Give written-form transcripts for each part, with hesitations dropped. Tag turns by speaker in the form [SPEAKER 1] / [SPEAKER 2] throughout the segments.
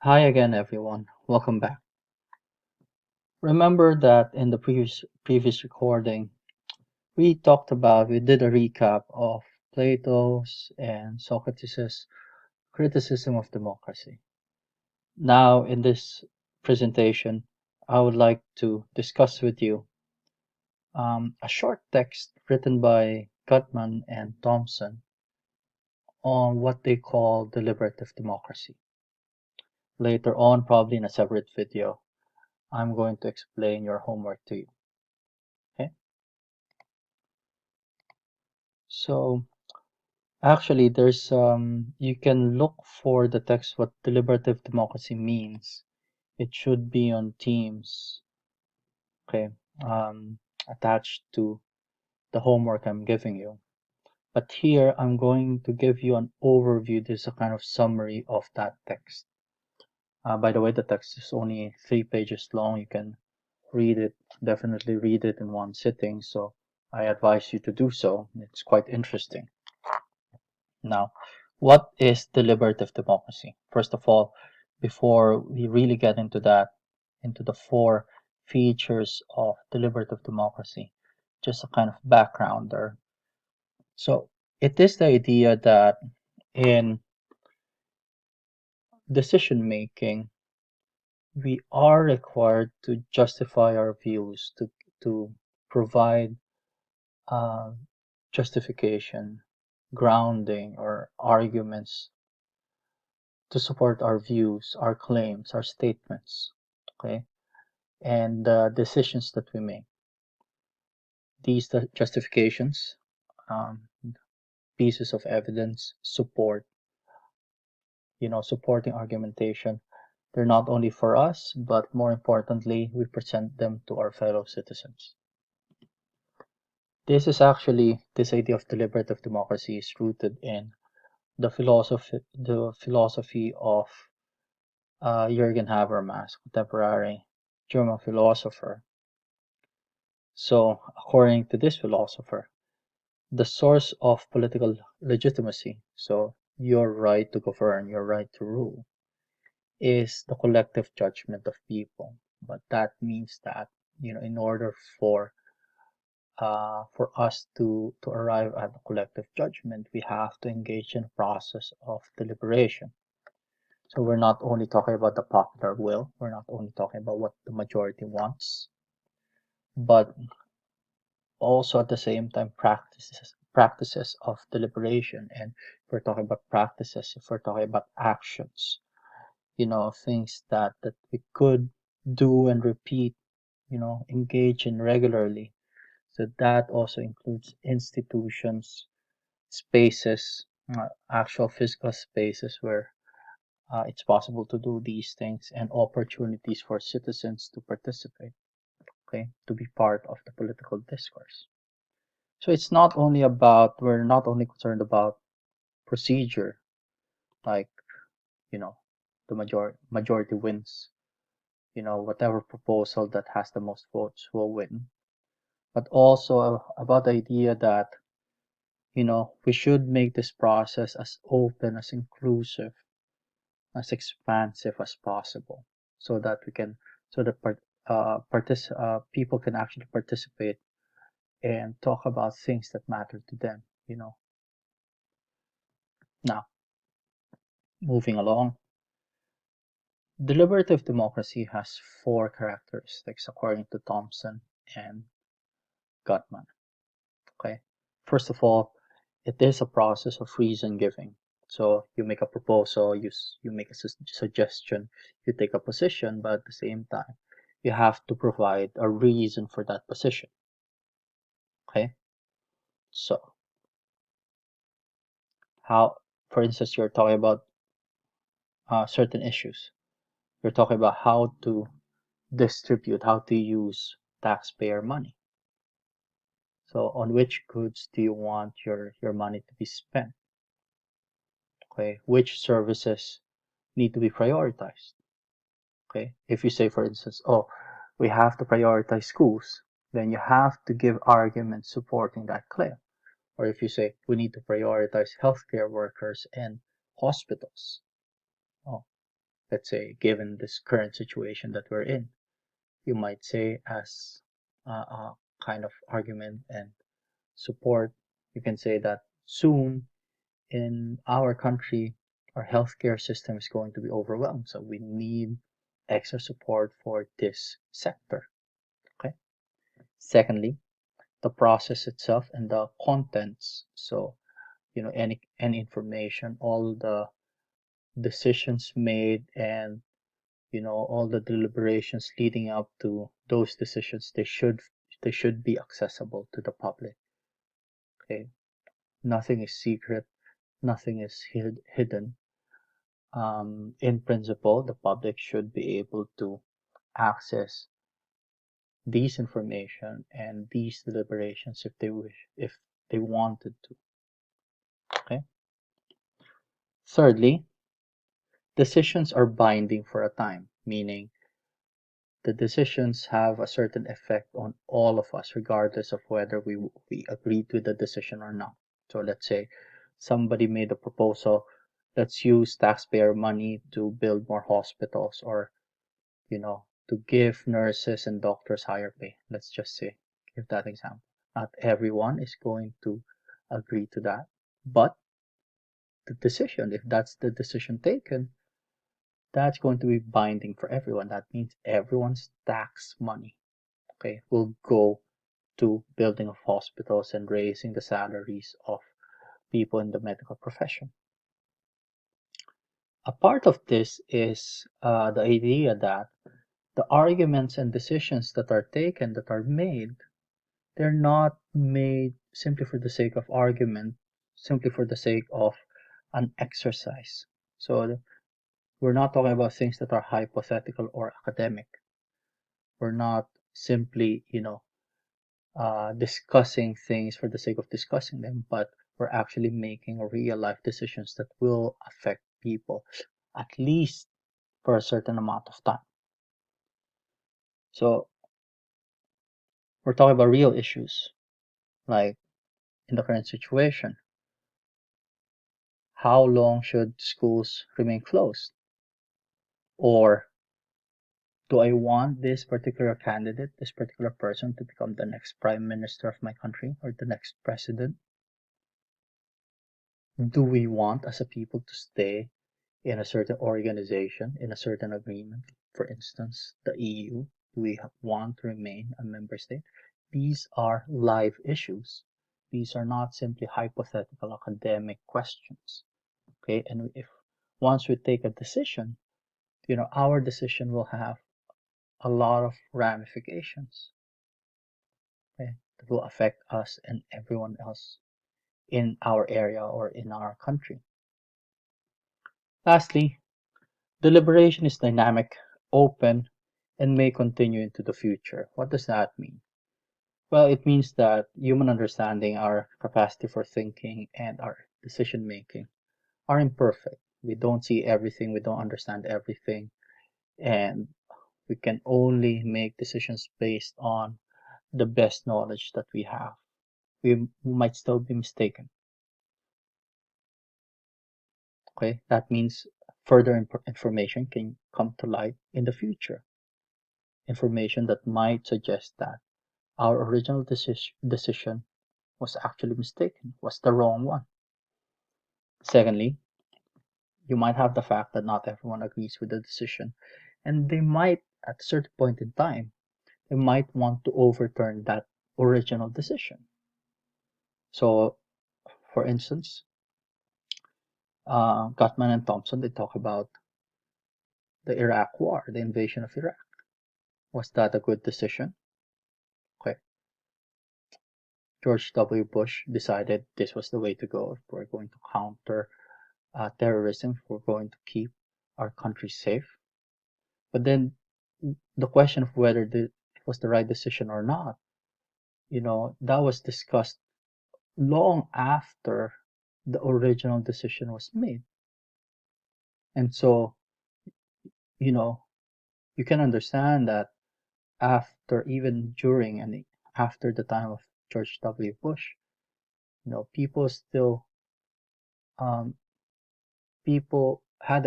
[SPEAKER 1] Hi again, everyone. Welcome back. Remember that in the previous recording, we did a recap of Plato's and Socrates' criticism of democracy. Now, in this presentation, I would like to discuss with you a short text written by Gutmann and Thompson on what they call deliberative democracy. Later on, probably in a separate video, I'm going to explain your homework to you. Okay? So actually, there's you can look for the text what deliberative democracy means. It should be on Teams, okay, attached to the homework I'm giving you. But here I'm going to give you an overview. This is a kind of summary of that text. By the way, the text is only 3 pages long. You can read it, definitely read it in one sitting. So I advise you to do so. It's quite interesting. Now, what is deliberative democracy? First of all, before we really get into that, into the four features of deliberative democracy, just a kind of backgrounder. So, it is the idea that in decision making, we are required to justify our views, to provide uh, justification, grounding, or arguments to support our views, our claims, our statements, okay, and the decisions that we make. These justifications, um, pieces of evidence, supporting argumentation, they're not only for us, but more importantly, we present them to our fellow citizens. This idea of deliberative democracy is rooted in the philosophy of Jürgen Habermas, contemporary German philosopher. So, according to this philosopher, the source of political legitimacy, so your right to govern, your right to rule, is the collective judgment of people. But that means that, in order for us to arrive at a collective judgment, we have to engage in a process of deliberation. So we're not only talking about the popular will, we're not only talking about what the majority wants, but also at the same time practices of deliberation. And if we're talking about practices, if we're talking about actions, things that we could do and repeat, engage in regularly. So that also includes institutions, spaces, actual physical spaces where it's possible to do these things, and opportunities for citizens to participate, okay, to be part of the political discourse. So we're not only concerned about procedure, like, you know, the majority wins, whatever proposal that has the most votes will win, but also about the idea that, we should make this process as open, as inclusive, as expansive as possible, so that people can actually participate and talk about things that matter to them. Now, moving along, deliberative democracy has four characteristics according to Thompson and Gutmann. Okay, first of all, it is a process of reason giving. So you make a proposal, you make a suggestion, you take a position, but at the same time, you have to provide a reason for that position. Okay, so how, for instance, you're talking about certain issues. You're talking about how to distribute, how to use taxpayer money. So on which goods do you want your money to be spent? Okay, which services need to be prioritized? Okay, if you say, for instance, oh, we have to prioritize schools, then you have to give arguments supporting that claim. Or if you say we need to prioritize healthcare workers and hospitals, oh, let's say, given this current situation that we're in, you might say as a kind of argument and support, you can say that soon in our country, our healthcare system is going to be overwhelmed. So we need extra support for this sector. Okay. Secondly, the process itself and the contents. So, any information, all the decisions made, and all the deliberations leading up to those decisions, they should be accessible to the public. Okay. Nothing is secret, nothing is hidden. In principle, the public should be able to access these information and these deliberations if they wish, if they wanted to. Okay. Thirdly, decisions are binding for a time, meaning the decisions have a certain effect on all of us, regardless of whether we agreed with the decision or not. So let's say somebody made a proposal, let's use taxpayer money to build more hospitals, or to give nurses and doctors higher pay. Let's just say, give that example. Not everyone is going to agree to that, but the decision, if that's the decision taken, that's going to be binding for everyone. That means everyone's tax money, okay, will go to building of hospitals and raising the salaries of people in the medical profession. A part of this is the idea that the arguments and decisions that are taken, that are made, they're not made simply for the sake of argument, simply for the sake of an exercise. So we're not talking about things that are hypothetical or academic. We're not simply, discussing things for the sake of discussing them, but we're actually making real life decisions that will affect people, at least for a certain amount of time. So we're talking about real issues, like in the current situation. How long should schools remain closed? Or do I want this particular candidate, this particular person, to become the next prime minister of my country or the next president? Do we want as a people to stay in a certain organization, in a certain agreement? For instance, the EU. Do we want to remain a member state? These are live issues. These are not simply hypothetical academic questions. Okay, and if once we take a decision, our decision will have a lot of ramifications, okay, that will affect us and everyone else in our area or in our country. Lastly, deliberation is dynamic, open, and may continue into the future. What does that mean? Well, it means that human understanding, our capacity for thinking, and our decision making are imperfect. We don't see everything, we don't understand everything, and we can only make decisions based on the best knowledge that we have. We might still be mistaken. Okay, that means further information can come to light in the future. Information that might suggest that our original decision was actually mistaken, was the wrong one. Secondly, you might have the fact that not everyone agrees with the decision, and they might, at a certain point in time, they might want to overturn that original decision. So, for instance, Gutmann and Thompson, they talk about the Iraq War, the invasion of Iraq. Was that a good decision? Okay. George W. Bush decided this was the way to go if we're going to counter terrorism, if we're going to keep our country safe. But then the question of whether it was the right decision or not, that was discussed long after the original decision was made. And so, you can understand that after, even during and after the time of George W. Bush, people still, people had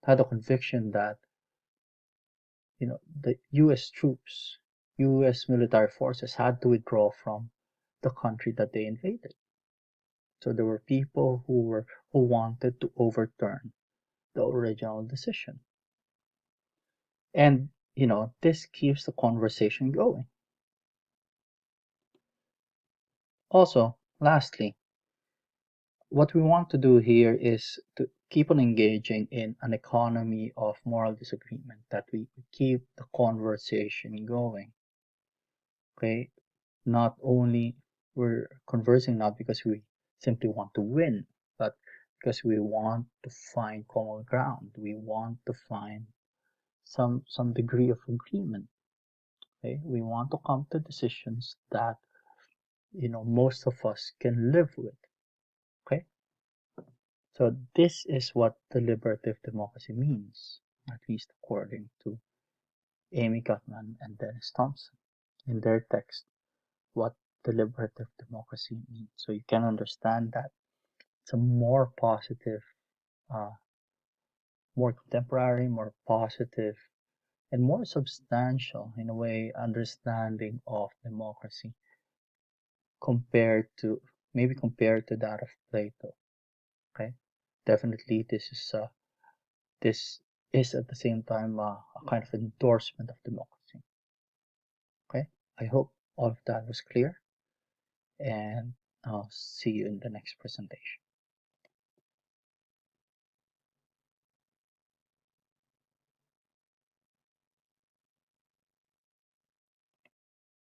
[SPEAKER 1] had a conviction that the U.S. troops, U.S. military forces had to withdraw from the country that they invaded. So there were people who wanted to overturn the original decision. And this keeps the conversation going. Also, lastly, what we want to do here is to keep on engaging in an economy of moral disagreement, that we keep the conversation going. Okay? Not only we're conversing not because we simply want to win, but because we want to find common ground. We want to find some degree of agreement. Okay? We want to come to decisions that most of us can live with. Okay? So this is what deliberative democracy means, at least according to Amy Gutmann and Dennis Thompson in their text, What Deliberative Democracy Means. So you can understand that it's a more positive, more contemporary, more positive, and more substantial, in a way, understanding of democracy compared to that of Plato. Okay, definitely this is at the same time a kind of endorsement of democracy. Okay, I hope all of that was clear, and I'll see you in the next presentation.